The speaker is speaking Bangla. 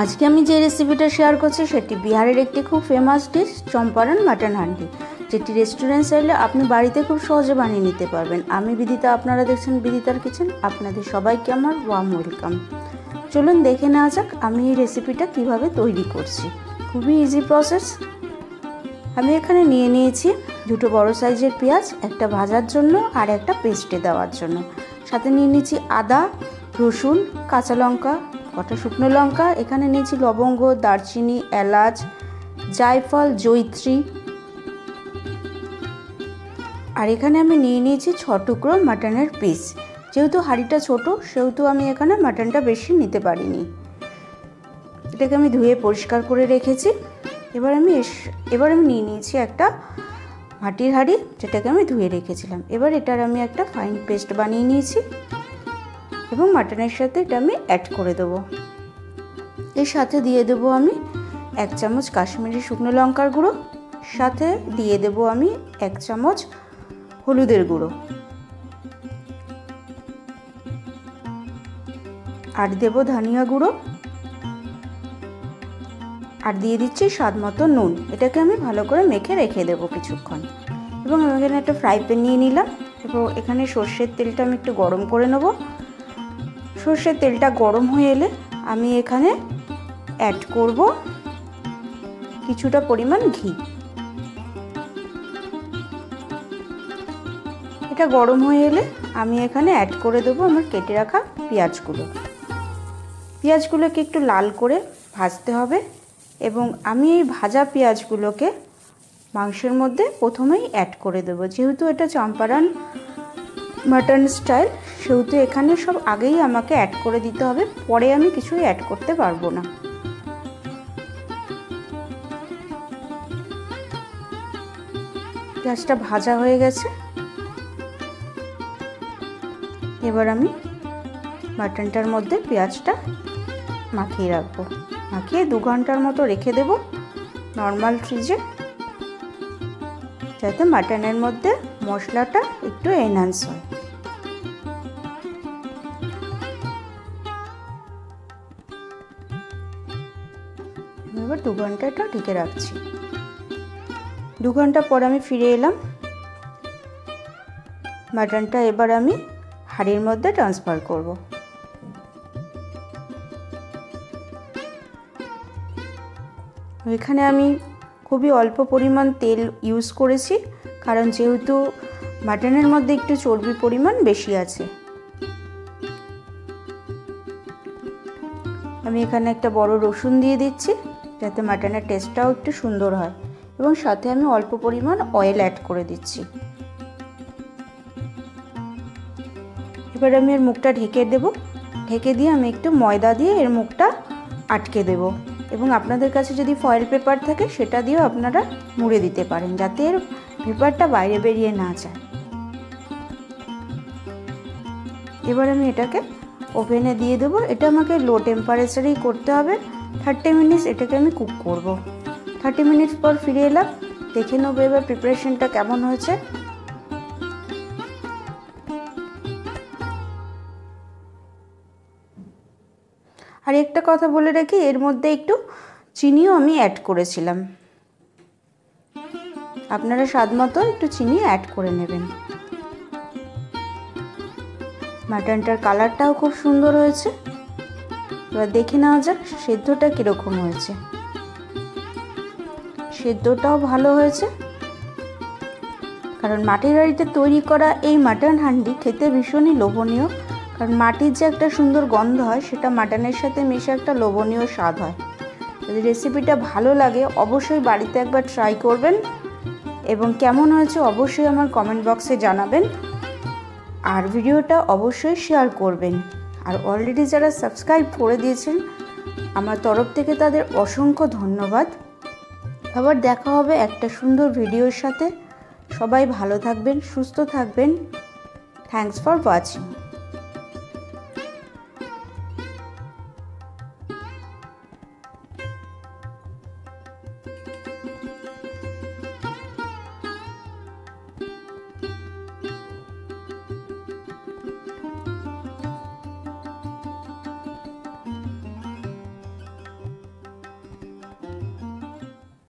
আজকে আমি যে রেসিপিটা শেয়ার করছি সেটি বিহারের একটি খুব famous dish Champaran mutton handi, যেটি রেস্টুরেন্ট স্টাইলে আপনি বাড়িতে খুব সহজে বানিয়ে নিতে পারবেন। আমি বিদিতা, আপনারা দেখছেন বিদিতার কিচেন। আপনাদের সবাইকে আমার ওয়ার্ম ওয়েলকাম। চলুন দেখে নেওয়া যাক আমি এই রেসিপিটা কিভাবে তৈরি করছি। খুবই ইজি প্রসেস। আমি এখানে নিয়ে নিয়েছি দুটো বড় সাইজের পেঁয়াজ, একটা ভাজার জন্য আর একটা পেস্টে দেওয়ার জন্য। সাথে নিয়ে নিয়েছি আদা, রসুন, কাঁচা লঙ্কা, কটা শুকনো লঙ্কা। এখানে নিয়েছি লবঙ্গ, দারচিনি, এলাচ, জায়ফল, জয়িত্রী। আর এখানে আমি নিয়ে নিয়েছি 6 টুকরো মাটনের পিস। যেহেতু হাঁড়িটা ছোট সেহেতু আমি এখানে মাটনটা বেশি নিতে পারিনি। এটাকে আমি ধুয়ে পরিষ্কার করে রেখেছি। এবার আমি নিয়ে নিয়েছি একটা মাটির হাঁড়ি, যেটাকে আমি ধুয়ে রেখেছিলাম। এবার এটার আমি একটা ফাইন পেস্ট বানিয়ে নিয়েছি এবং মাটনের সাথে এটা আমি অ্যাড করে দেবো। এর সাথে দিয়ে দেবো আমি 1 চামচ কাশ্মীরি শুকনো লঙ্কার গুঁড়ো, সাথে দিয়ে দেবো আমি 1 চামচ হলুদের গুঁড়ো, আর দেবো ধনিয়া গুঁড়ো, আর দিয়ে দিচ্ছি স্বাদ মতো নুন। এটাকে আমি ভালো করে মেখে রেখে দেবো কিছুক্ষণ। এবং আমি এখানে একটা ফ্রাই প্যান নিয়ে নিলাম এবং এখানে সর্ষের তেলটা আমি একটু গরম করে নেব। সর্ষের তেলটা গরম হয়ে এলে আমি এখানে অ্যাড করব কিছুটা পরিমাণ ঘি। এটা গরম হয়ে এলে আমি এখানে অ্যাড করে দেবো আমার কেটে রাখা পেঁয়াজগুলো। পেঁয়াজগুলোকে একটু লাল করে ভাজতে হবে এবং আমি এই ভাজা পেঁয়াজগুলোকে মাংসের মধ্যে প্রথমেই অ্যাড করে দেবো। যেহেতু এটা চম্পারন মাটন স্টাইল সেহেতু এখানে সব আগেই আমাকে অ্যাড করে দিতে হবে, পরে আমি কিছুই অ্যাড করতে পারবো না। পেঁয়াজটা ভাজা হয়ে গেছে। এবার আমি মাটনটার মধ্যে পেঁয়াজটা মাখিয়ে রাখবো। মাখিয়ে 2 ঘন্টার মতো রেখে দেব নর্মাল ফ্রিজে, যাতে মাটনের মধ্যে মশলাটা একটু এনহান্স হয়। এবার 2 ঘন্টা এটা ঢেকে রাখছি। 2 ঘন্টা পর আমি ফিরে এলাম। মাটনটা এবার আমি হাঁড়ির মধ্যে ট্রান্সফার করব। এখানে আমি খুবই অল্প পরিমাণ তেল ইউজ করেছি, কারণ যেহেতু মাটনের মধ্যে একটু চর্বির পরিমাণ বেশি আছে। আমি এখানে একটা বড় রসুন দিয়ে দিচ্ছি, যাতে মাটনের টেস্টটাও একটু সুন্দর হয়, এবং সাথে আমি অল্প পরিমাণ অয়েল অ্যাড করে দিচ্ছি। এবার আমি এর মুখটা ঢেকে দেব। ঢেকে দিয়ে আমি একটু ময়দা দিয়ে এর মুখটা আটকে দেব, এবং আপনাদের কাছে যদি ফয়েল পেপার থাকে সেটা দিয়েও আপনারা মুড়ে দিতে পারেন, যাতে এর পেপারটা বাইরে বেরিয়ে না যায়। এবার আমি এটাকে ওভেনে দিয়ে দেবো। এটা আমাকে লো টেম্পারেচারেই করতে হবে। 30 মিনিটস এটাকে আমি কুক করব। 30 মিনিটস পর ফিরে এলাম। দেখে নেবো এবার প্রিপারেশনটা কেমন হয়েছে। আর একটা কথা বলে রাখি, এর মধ্যে একটু চিনিও আমি অ্যাড করেছিলাম। আপনারা স্বাদ মতো একটু চিনি অ্যাড করে নেবেন। মাটনটার কালারটাও খুব সুন্দর হয়েছে। এবার দেখে নেওয়া যাক সেদ্ধটা কীরকম হয়েছে। সেদ্ধটাও ভালো হয়েছে, কারণ মাটির হাঁড়িতে তৈরি করা এই মাটন হান্ডি খেতে ভীষণই লোভনীয়। কারণ মাটির যে একটা সুন্দর গন্ধ হয় সেটা মাটনের সাথে মিশে একটা লোভনীয় স্বাদ হয়। যদি রেসিপিটা ভালো লাগে অবশ্যই বাড়িতে একবার ট্রাই করবেন, এবং কেমন হয়েছে অবশ্যই আমার কমেন্ট বক্সে জানাবেন। আর ভিডিওটা অবশ্যই শেয়ার করবেন। আর অলরেডি যারা সাবস্ক্রাইব করে দিয়েছেন আমার তরফ থেকে তাদের অসংখ্য ধন্যবাদ। আবার দেখা হবে একটা সুন্দর ভিডিওর সাথে। সবাই ভালো থাকবেন, সুস্থ থাকবেন। Thanks for watching.